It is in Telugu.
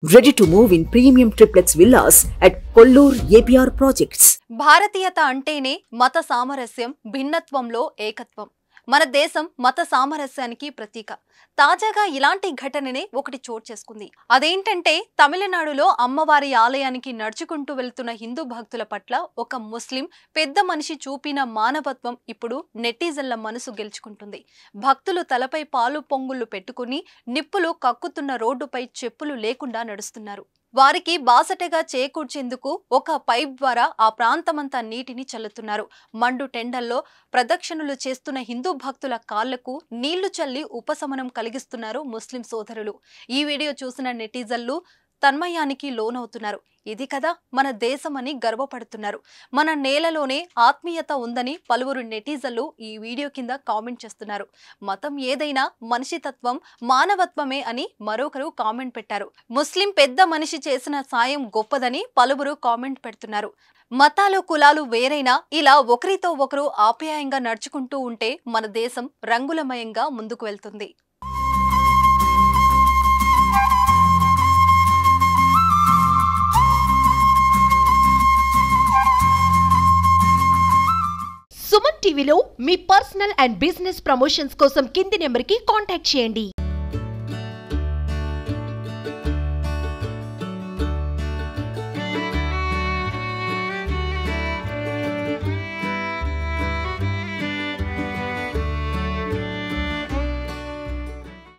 Ready to move in premium triplex villas at Kollur APR projects. భారతీయత అంటేనే మత సామరస్యం, భిన్నత్వంలో ఏకత్వం. మన దేశం మత సామరస్యానికి ప్రతీక. తాజాగా ఇలాంటి ఘటననే ఒకటి చోటు చేసుకుంది. అదేంటంటే తమిళనాడులో అమ్మవారి ఆలయానికి నడుచుకుంటూ వెళ్తున్న హిందూ భక్తుల పట్ల ఒక ముస్లిం పెద్ద మనిషి చూపిన మానవత్వం ఇప్పుడు నెటిజన్ల మనసు గెలుచుకుంటుంది. భక్తులు తలపై పాలు పొంగుళ్ళు పెట్టుకుని నిప్పులు కక్కుతున్న రోడ్డుపై చెప్పులు లేకుండా నడుస్తున్నారు. వారికి బాసటగా చేకూర్చేందుకు ఒక పైప్ ద్వారా ఆ ప్రాంతమంతా నీటిని చల్లుతున్నారు. మండు టెండల్లో ప్రదక్షిణలు చేస్తున్న హిందూ భక్తుల కాళ్లకు నీళ్లు చల్లి ఉపశమనం కలిగిస్తున్నారు ముస్లిం సోదరులు. ఈ వీడియో చూసిన నెటిజన్లు తన్మయానికి లోనవుతున్నారు. ఇది కదా మన దేశమని గర్వపడుతున్నారు. మన నేలలోనే ఆత్మీయత ఉందని పలువురు నెటిజన్లు ఈ వీడియో కింద కామెంట్ చేస్తున్నారు. మతం ఏదైనా మనిషితత్వం, మానవత్వమే అని మరొకరు కామెంట్ పెట్టారు. ముస్లిం పెద్ద మనిషి చేసిన సాయం గొప్పదని పలువురు కామెంట్ పెడుతున్నారు. మతాలు కులాలు వేరైనా ఇలా ఒకరితో ఒకరు ఆప్యాయంగా నడుచుకుంటూ ఉంటే మన దేశం రంగులమయంగా ముందుకు వెళ్తుంది. సుమన్ టీవీలో మీ పర్సనల్ అండ్ బిజినెస్ ప్రమోషన్స్ కోసం కింది నెంబర్కి కాంటాక్ట్ చేయండి.